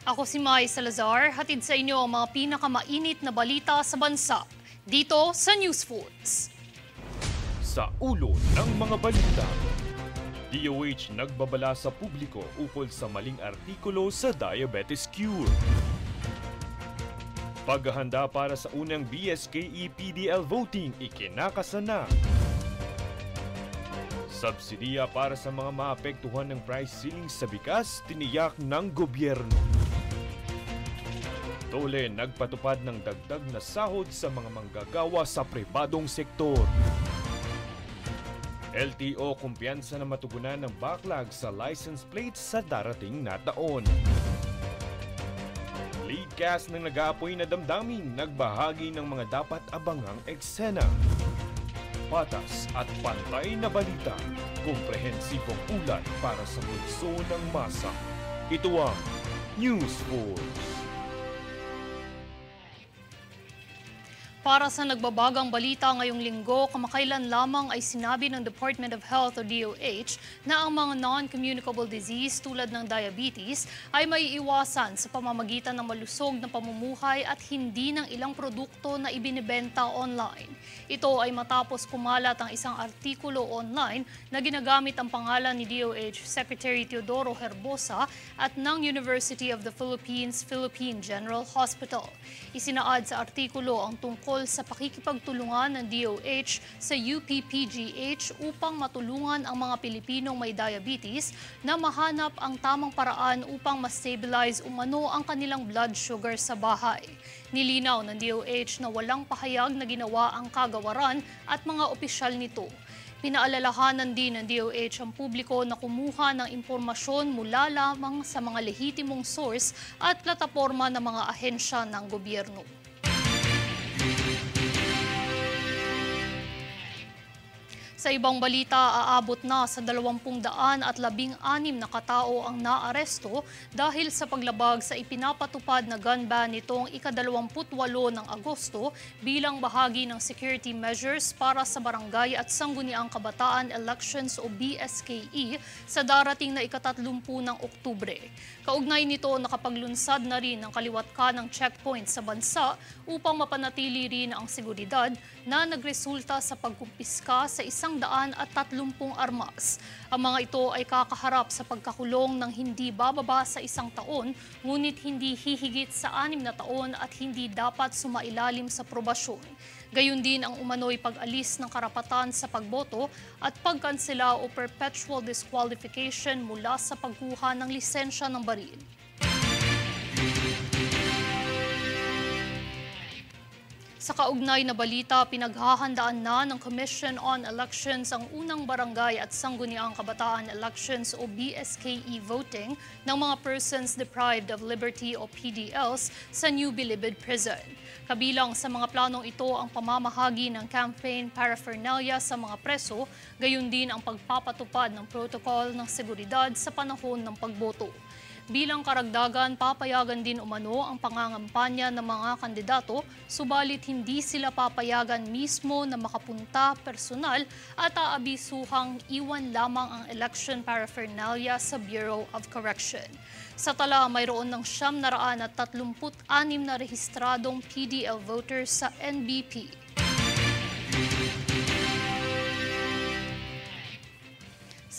Ako si Mai Salazar, hatid sa inyo ang mga pinakamainit na balita sa bansa. Dito sa News Foods. Sa ulo ng mga balita, DOH nagbabala sa publiko ukol sa maling artikulo sa diabetes cure. Paghahanda para sa unang BSKE PDL voting ikinakasa na. Subsidiya para sa mga maapektuhan ng price ceiling sa bigas tiniyak ng gobyerno. Tole nagpatupad ng dagdag na sahod sa mga manggagawa sa pribadong sektor. LTO kumpiyansa na matugunan ng backlog sa license plates sa darating na taon. Lead cast ng nag-aapoy na damdamin nagbahagi ng mga dapat abangang eksena. Patas at pantay na balita, komprehensibong ulat para sa pulso ng masa. Ito ang News Force. Para sa nagbabagang balita ngayong linggo, kamakailan lamang ay sinabi ng Department of Health o DOH na ang mga non-communicable disease tulad ng diabetes ay may iwasan sa pamamagitan ng malusog na pamumuhay at hindi ng ilang produkto na ibinibenta online. Ito ay matapos kumalat ang isang artikulo online na ginagamit ang pangalan ni DOH Secretary Teodoro Herbosa at ng University of the Philippines Philippine General Hospital. Isinaad sa artikulo ang tungkol sa pakikipagtulungan ng DOH sa UPPGH upang matulungan ang mga Pilipinong may diabetes na mahanap ang tamang paraan upang ma-stabilize umano ang kanilang blood sugar sa bahay. Nilinaw ng DOH na walang pahayag na ginawa ang kagawaran at mga opisyal nito. Pinaalalahanan din ng DOH ang publiko na kumuha ng impormasyon mula lamang sa mga lehitimong source at plataporma ng mga ahensya ng gobyerno. Sa ibang balita, aabot na sa 216 na katao ang naaresto dahil sa paglabag sa ipinapatupad na gun ban nitong ika-28 ng Agosto bilang bahagi ng security measures para sa Barangay at Sangguniang Kabataan Elections o BSKE sa darating na ika-30 ng Oktubre. Kaugnay nito, nakapaglunsad na rin ang kaliwat ng checkpoint sa bansa upang mapanatili rin ang seguridad na nagresulta sa pagkumpiska sa 130 armas. Ang mga ito ay kakaharap sa pagkakulong ng hindi bababa sa 1 taon, ngunit hindi hihigit sa 6 na taon at hindi dapat sumailalim sa probasyon. Gayon din ang umano'y pag-alis ng karapatan sa pagboto at pagkansela o perpetual disqualification mula sa pagkuha ng lisensya ng baril. Sa kaugnay na balita, pinaghahandaan na ng Commission on Elections ang unang Barangay at Sangguniang Kabataan Elections o BSKE voting ng mga persons deprived of liberty o PDLs sa New Bilibid Prison. Kabilang sa mga planong ito ang pamamahagi ng campaign paraphernalia sa mga preso, gayon din ang pagpapatupad ng protocol ng seguridad sa panahon ng pagboto. Bilang karagdagan, papayagan din umano ang pangangampanya ng mga kandidato, subalit hindi sila papayagan mismo na makapunta personal at aabisuhang iwan lamang ang election paraphernalia sa Bureau of Correction. Sa tala, mayroon ng 936 na rehistradong PDL voters sa NBP.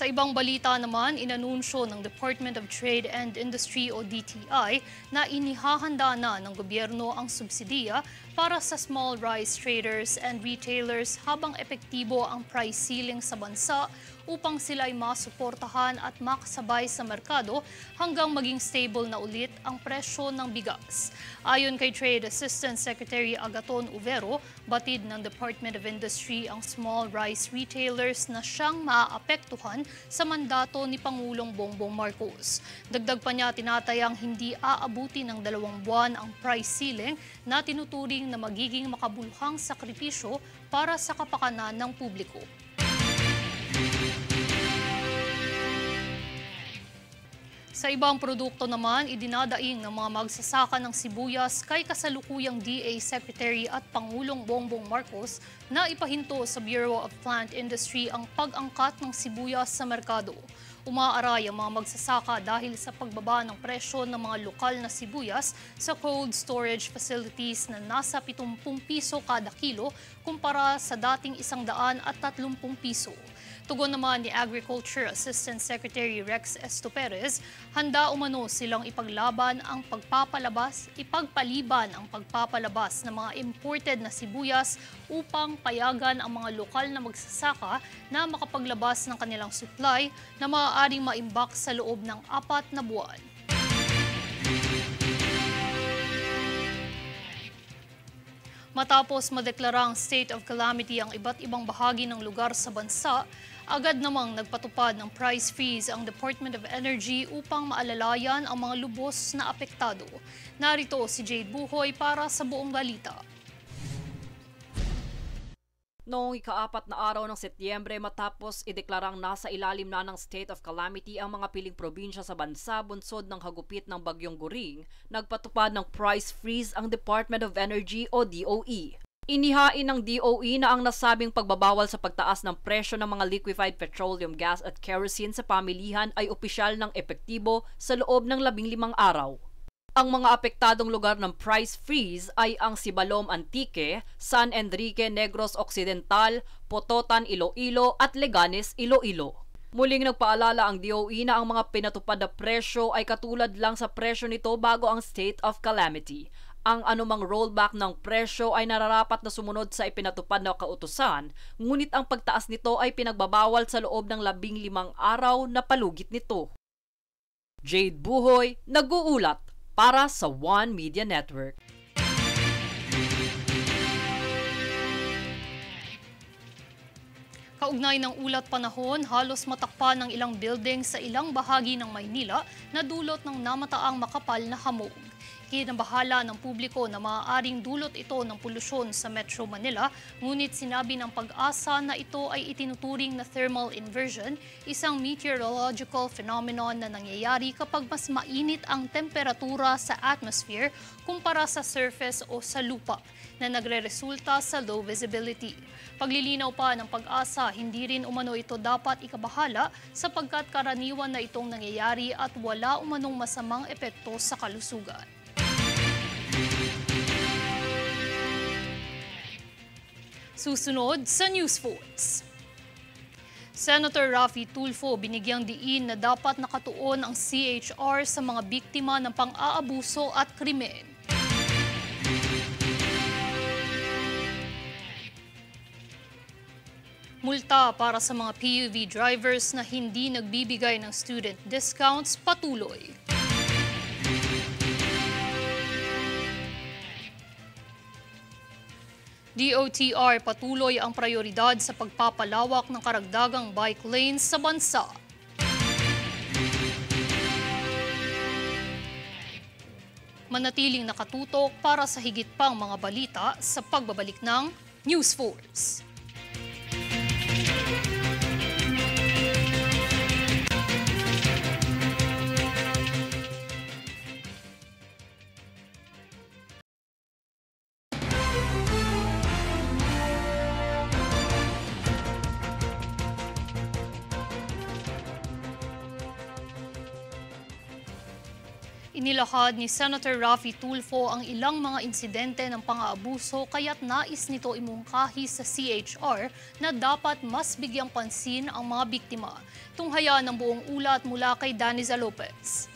Sa ibang balita naman, inanunsyo ng Department of Trade and Industry o DTI na inihahanda na ng gobyerno ang subsidiya para sa small rice traders and retailers habang epektibo ang price ceiling sa bansa upang sila ay masuportahan at makasabay sa merkado hanggang maging stable na ulit ang presyo ng bigas. Ayon kay Trade Assistant Secretary Agaton Uvero, batid ng Department of Industry ang small rice retailers na siyang maaapektuhan sa mandato ni Pangulong Bongbong Marcos. Dagdag pa niya, tinatayang hindi aabuti ng 2 buwan ang price ceiling na tinuturing na magiging makabuluhang sakripisyo para sa kapakanan ng publiko. Sa ibang produkto naman, idinadaing ng mga magsasaka ng sibuyas kay kasalukuyang DA Secretary at Pangulong Bongbong Marcos na ipahinto sa Bureau of Plant Industry ang pag-angkat ng sibuyas sa merkado. Umaaray ang mga magsasaka dahil sa pagbaba ng presyo ng mga lokal na sibuyas sa cold storage facilities na nasa 70 piso kada kilo kumpara sa dating 130 piso. Tugon naman ni Agriculture Assistant Secretary Rex Estoperez, handa umano silang ipagpaliban ang pagpapalabas ng mga imported na sibuyas upang payagan ang mga lokal na magsasaka na makapaglabas ng kanilang supply na maaaring maimbak sa loob ng 4 na buwan. Matapos madeklarang state of calamity ang iba't ibang bahagi ng lugar sa bansa, agad namang nagpatupad ng price freeze ang Department of Energy upang maalalayan ang mga lubos na apektado. Narito si Jade Buhoy para sa buong balita. Noong ika-4 na araw ng Setyembre matapos ideklarang nasa ilalim na ng state of calamity ang mga piling probinsya sa bansa bunsod ng hagupit ng Bagyong Goring, nagpatupad ng price freeze ang Department of Energy o DOE. Inihain ng DOE na ang nasabing pagbabawal sa pagtaas ng presyo ng mga liquefied petroleum gas at kerosene sa pamilihan ay opisyal ng epektibo sa loob ng 15 araw. Ang mga apektadong lugar ng price freeze ay ang Sibalom Antique, San Enrique Negros Occidental, Pototan Iloilo at Leganes Iloilo. Muling nagpaalala ang DOE na ang mga pinatupad na presyo ay katulad lang sa presyo nito bago ang state of calamity. Ang anumang rollback ng presyo ay nararapat na sumunod sa ipinatupad na kautusan, ngunit ang pagtaas nito ay pinagbabawal sa loob ng 15 araw na palugit nito. Jade Buhoy, nag-uulat para sa One Media Network. Kaugnay ng ulat panahon, halos matakpan ng ilang building sa ilang bahagi ng Maynila na dulot ng namataang makapal na hamog. Kinabahala ng publiko na maaaring dulot ito ng polusyon sa Metro Manila, ngunit sinabi ng Pag-asa na ito ay itinuturing na thermal inversion, isang meteorological phenomenon na nangyayari kapag mas mainit ang temperatura sa atmosphere kumpara sa surface o sa lupa, na nagreresulta sa low visibility. Paglilinaw pa ng Pag-asa, hindi rin umano ito dapat ikabahala sapagkat karaniwan na itong nangyayari at wala umanong masamang epekto sa kalusugan. Susunod sa News Votes. Senator Raffy Tulfo binigyang diin na dapat nakatuon ang CHR sa mga biktima ng pang-aabuso at krimen. Multa para sa mga PUV drivers na hindi nagbibigay ng student discounts patuloy. DOTR patuloy ang prioridad sa pagpapalawak ng karagdagang bike lanes sa bansa. Manatiling nakatutok para sa higit pang mga balita sa pagbabalik ng News Force. Inilahad ni Senator Raffy Tulfo ang ilang mga insidente ng pang-aabuso kaya't nais nito imungkahi sa CHR na dapat mas bigyang pansin ang mga biktima. Tunghaya ng buong ulat mula kay Daniza Lopez.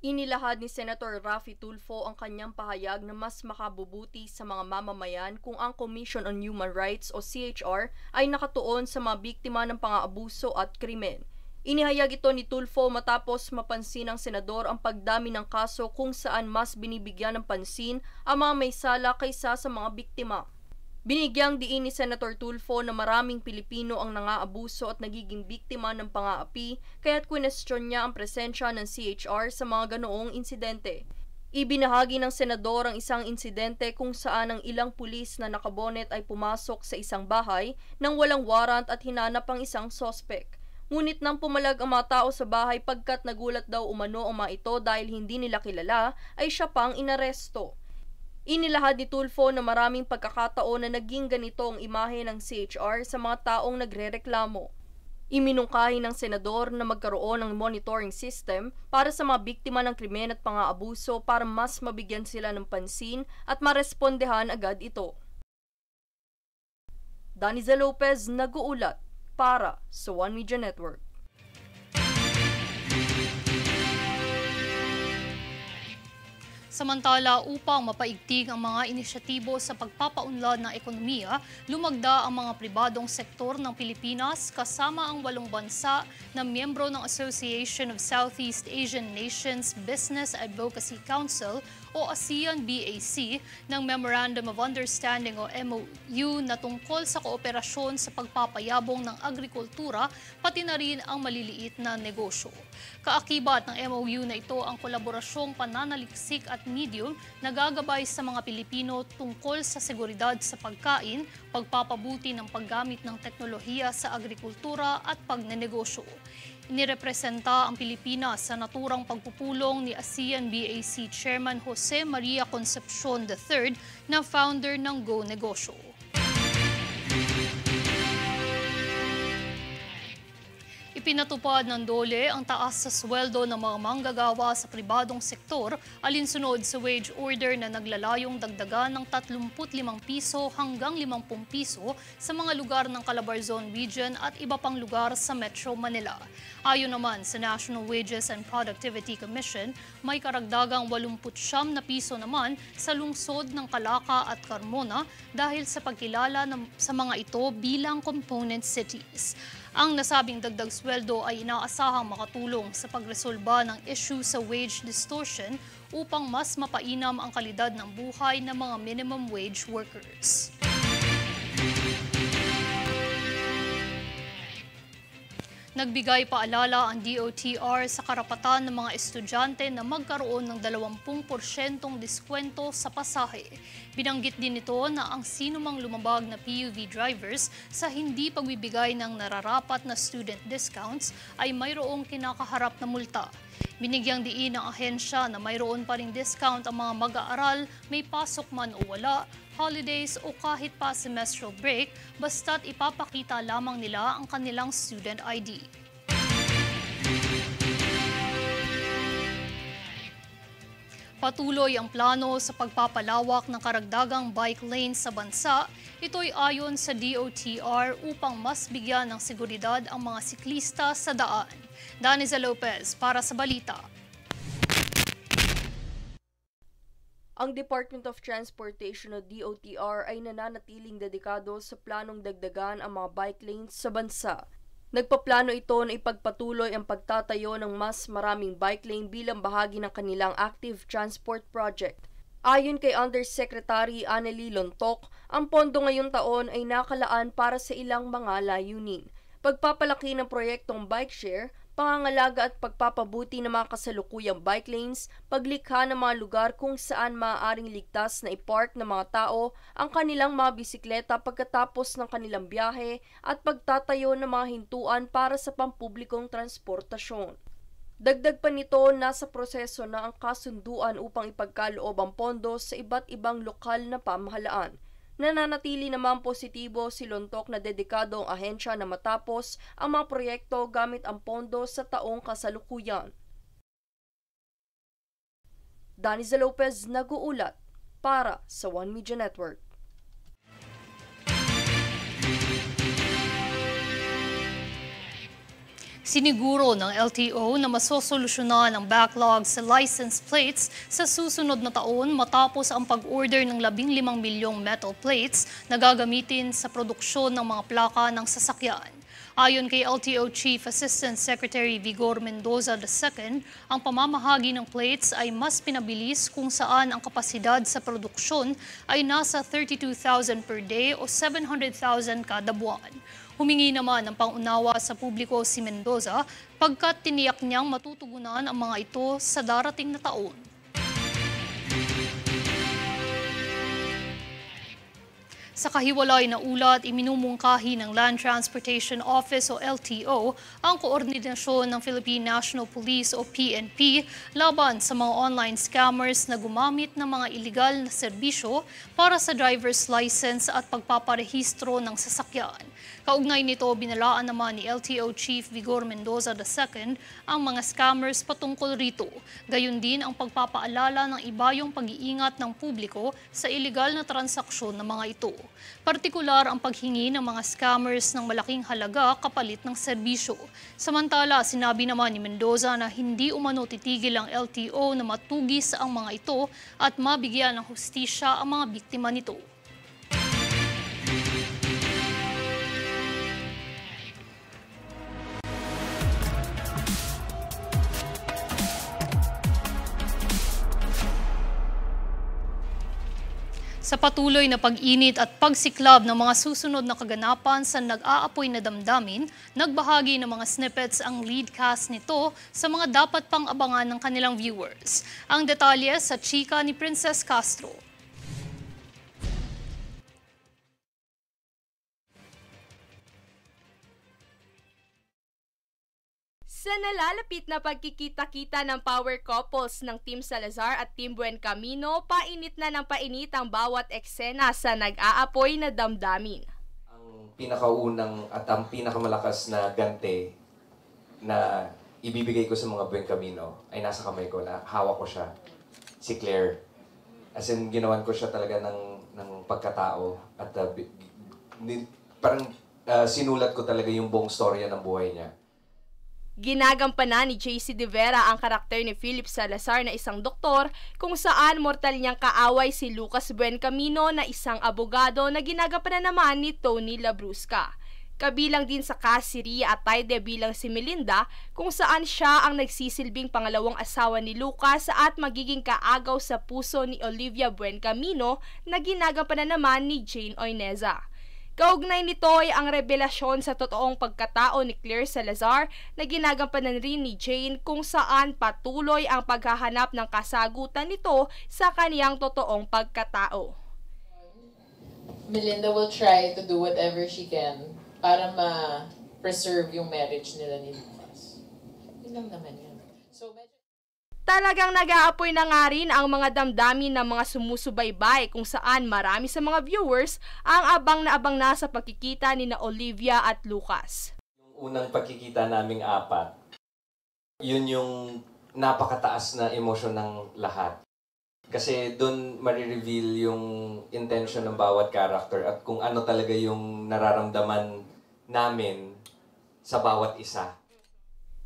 Inilahad ni Senator Raffy Tulfo ang kanyang pahayag na mas makabubuti sa mga mamamayan kung ang Commission on Human Rights o CHR ay nakatuon sa mga biktima ng pang-aabuso at krimen. Inihayag ito ni Tulfo matapos mapansin ng senador ang pagdami ng kaso kung saan mas binibigyan ng pansin ang mga may sala kaysa sa mga biktima. Binigyang diin ni Senator Tulfo na maraming Pilipino ang nangaabuso at nagiging biktima ng pang-aapi kaya't kwinestyon niya ang presensya ng CHR sa mga ganoong insidente. Ibinahagi ng senador ang isang insidente kung saan ang ilang pulis na nakabonet ay pumasok sa isang bahay nang walang warrant at hinanap ang isang sospek. Ngunit nang pumalag ang mga tao sa bahay pagkat nagulat daw umano ang mga ito dahil hindi nila kilala, ay siya pang inaresto. Inilahad ni Tulfo na maraming pagkakataon na naging ganito ang imahe ng CHR sa mga taong nagrereklamo. Iminungkahi ng senador na magkaroon ng monitoring system para sa mga biktima ng krimen at pang-aabuso para mas mabigyan sila ng pansin at marespondehan agad ito. Daniza Lopez nag-uulat para sa One Media Network. Samantala, upang mapaigting ang mga inisyatibo sa pagpapaunlad ng ekonomiya, lumagda ang mga pribadong sektor ng Pilipinas kasama ang 8 bansa na miyembro ng Association of Southeast Asian Nations Business Advocacy Council o ASEAN-BAC ng Memorandum of Understanding o MOU na tungkol sa kooperasyon sa pagpapayabong ng agrikultura pati na rin ang maliliit na negosyo. Kaakibat ng MOU na ito ang kolaborasyong pananaliksik at medium na gagabay sa mga Pilipino tungkol sa seguridad sa pagkain, pagpapabuti ng paggamit ng teknolohiya sa agrikultura at pagnenegosyo. Inirepresenta ang Pilipinas sa naturang pagpupulong ni ASEAN-BAC Chairman Jose Maria Concepcion III na founder ng Go Negosyo. Ipinatupad ng DOLE ang taas sa sweldo ng mga manggagawa sa pribadong sektor alinsunod sa wage order na naglalayong dagdagan ng 35 piso hanggang 50 piso sa mga lugar ng Calabarzon Region at iba pang lugar sa Metro Manila. Ayon naman sa National Wages and Productivity Commission, may karagdagang 89 na piso naman sa lungsod ng Calaca at Carmona dahil sa pagkilala sa mga ito bilang component cities. Ang nasabing dagdag sweldo ay inaasahang makatulong sa pagresolba ng issue sa wage distortion upang mas mapainam ang kalidad ng buhay ng mga minimum wage workers. Nagbigay paalala ang DOTR sa karapatan ng mga estudyante na magkaroon ng 20% diskwento sa pasahe. Binanggit din ito na ang sinumang lumabag na PUV drivers sa hindi pagbibigay ng nararapat na student discounts ay mayroong kinakaharap na multa. Binigyang diin ng ahensya na mayroon pa ring discount ang mga mag-aaral, may pasok man o wala, holidays o kahit pa semestral break, basta't ipapakita lamang nila ang kanilang student ID. Patuloy ang plano sa pagpapalawak ng karagdagang bike lanes sa bansa. Ito'y ayon sa DOTR upang mas bigyan ng seguridad ang mga siklista sa daan. Daniza Lopez para sa Balita. Ang Department of Transportation o DOTR ay nananatiling dedikado sa planong dagdagan ang mga bike lanes sa bansa. Nagpaplano ito na ipagpatuloy ang pagtatayo ng mas maraming bike lane bilang bahagi ng kanilang Active Transport Project. Ayon kay Undersecretary Anneli Lontoc, ang pondo ngayong taon ay nakalaan para sa ilang mga layunin. Pagpapalaki ng proyektong bike share, pangangalaga at pagpapabuti ng mga kasalukuyang bike lanes, paglikha ng mga lugar kung saan maaaring ligtas na ipark ng mga tao ang kanilang mga bisikleta pagkatapos ng kanilang biyahe at pagtatayo ng mga hintuan para sa pampublikong transportasyon. Dagdag pa nito, nasa proseso na ang kasunduan upang ipagkaloob ang pondo sa iba't ibang lokal na pamahalaan. Nananatili naman positibo si Lontoc na dedikado ang ahensya na matapos ang mga proyekto gamit ang pondo sa taong kasalukuyan. Daniza Lopez nag-uulat para sa One Media Network. Siniguro ng LTO na masosolusyonan ang backlog sa license plates sa susunod na taon matapos ang pag-order ng 15 milyong metal plates na gagamitin sa produksyon ng mga plaka ng sasakyan. Ayon kay LTO Chief Assistant Secretary Vigor Mendoza II, ang pamamahagi ng plates ay mas pinabilis kung saan ang kapasidad sa produksyon ay nasa 32,000 per day o 700,000 kada buwan. Humingi naman ng pangunawa sa publiko si Mendoza pagkat tiniyak niyang matutugunan ang mga ito sa darating na taon. Sa kahiwalay na ulat, iminumungkahi ng Land Transportation Office o LTO ang koordinasyon ng Philippine National Police o PNP laban sa mga online scammers na gumamit ng mga iligal na serbisyo para sa driver's license at pagpaparehistro ng sasakyan. Kaugnay nito, binalaan naman ni LTO Chief Vigor Mendoza II ang mga scammers patungkol rito. Gayon din ang pagpapaalala ng ibayong pag-iingat ng publiko sa iligal na transaksyon ng mga ito. Partikular ang paghingi ng mga scammers ng malaking halaga kapalit ng serbisyo. Samantala, sinabi naman ni Mendoza na hindi umano titigil ang LTO na matugis ang mga ito at mabigyan ng hustisya ang mga biktima nito. Sa patuloy na pag-init at pagsiklab ng mga susunod na kaganapan sa nag-aapoy na damdamin, nagbahagi ng mga snippets ang lead cast nito sa mga dapat pang abangan ng kanilang viewers. Ang detalye sa chika ni Princess Castro. Sa nalalapit na pagkikita-kita ng power couples ng Team Salazar at Team Buencamino, painit na ng painit ang bawat eksena sa nag-aapoy na damdamin. Ang pinakaunang at ang pinakamalakas na gante na ibibigay ko sa mga Buencamino ay nasa kamay ko, na hawak ko siya, si Claire. As in, ginawan ko siya talaga ng pagkatao at parang sinulat ko talaga yung buong storya ng buhay niya. Ginagampanan ni JC De Vera ang karakter ni Philip Salazar na isang doktor kung saan mortal niyang kaaway si Lucas Buencamino na isang abogado na ginagampanan naman ni Tony Labrusca. Kabilang din sa cast si Ria Atayde bilang si Melinda kung saan siya ang nagsisilbing pangalawang asawa ni Lucas at magiging kaagaw sa puso ni Olivia Buencamino na ginagampanan naman ni Jane Oineza. Kaugnay nito ay ang revelasyon sa totoong pagkatao ni Claire Salazar na ginagampanan rin ni Jane kung saan patuloy ang paghahanap ng kasagutan nito sa kaniyang totoong pagkatao. Melinda will try to do whatever she can para ma-preserve yung marriage nila ni Lucas. Yun lang naman yun. Talagang nag-aapoy na nga rin ang mga damdamin ng mga sumusubaybay kung saan marami sa mga viewers ang abang na sa pagkikita ni na Olivia at Lucas. Yung unang pagkikita naming apat, yun yung napakataas na emosyon ng lahat. Kasi doon marireveal yung intention ng bawat character at kung ano talaga yung nararamdaman namin sa bawat isa.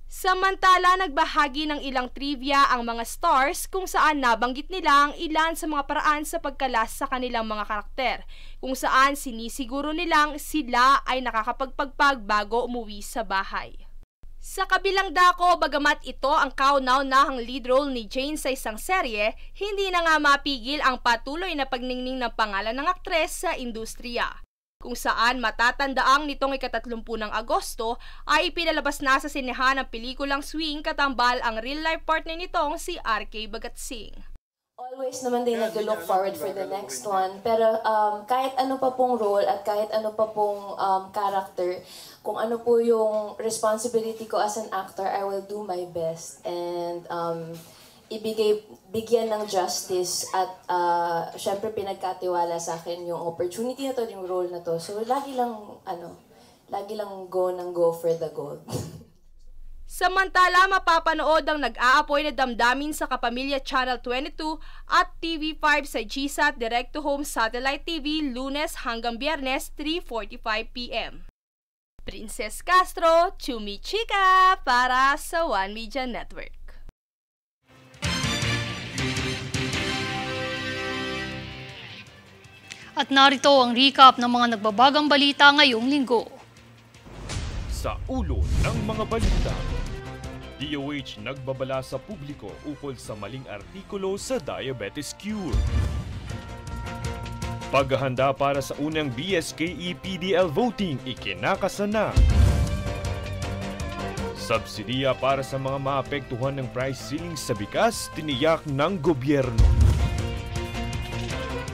Samantala, nagbahagi ng ilang trivia ang mga stars kung saan nabanggit nila ang ilan sa mga paraan sa pagkalas sa kanilang mga karakter, kung saan sinisiguro nilang sila ay nakakapagpagpag bago umuwi sa bahay. Sa kabilang dako, bagamat ito ang kauna-unahang lead role ni Jane sa isang serye, hindi na nga mapigil ang patuloy na pagningning ng pangalan ng aktres sa industriya. Kung saan matatandaang nitong ika-30 ng Agosto ay pinalabas na sa sinehan ng pelikulang Swing katambal ang real-life partner nitong si RK Bagatsing. Always naman din nag-look forward for the next one. Pero kahit ano pa pong role at kahit ano pa pong character, kung ano po yung responsibility ko as an actor, I will do my best. And bigyan ng justice at syempre pinagkatiwala sa akin yung opportunity na to, yung role na to. So lagi lang go for the gold. Samantala, mapapanood ang nag-aapoy na damdamin sa Kapamilya Channel 22 at TV5 sa GSAT Direct-to-Home Satellite TV Lunes hanggang Biyernes 3:45 p.m. Princess Castro, Chumi Chika para sa One Media Network. At narito ang recap ng mga nagbabagang balita ngayong linggo. Sa ulo ng mga balita, DOH nagbabala sa publiko ukol sa maling artikulo sa diabetes cure. Paghahanda para sa unang BSKE PDL voting ikinakasa na. Subsidiya para sa mga maapektuhan ng price ceiling sa bigas tiniyak ng gobyerno.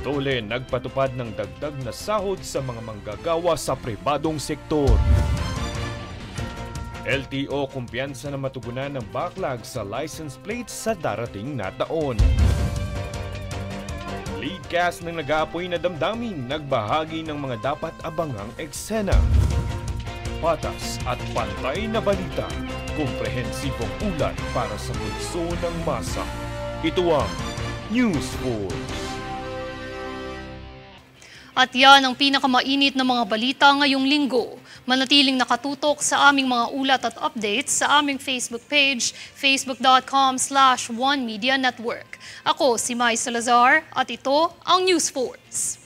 Tole nagpatupad ng dagdag na sahod sa mga manggagawa sa pribadong sektor. LTO kumpiyansa na matugunan ng backlog sa license plates sa darating na taon. Lead cast ng nag-aapoy na damdamin nagbahagi ng mga dapat abangang eksena. patas at pantay na balita, komprehensibong ulat para sa pulso ng masa. Ito ang News Force. At yan ang pinakamainit na mga balita ngayong linggo. Manatiling nakatutok sa aming mga ulat at updates sa aming Facebook page, facebook.com/OneMediaNetwork. Ako si Mai Salazar at ito ang News Force.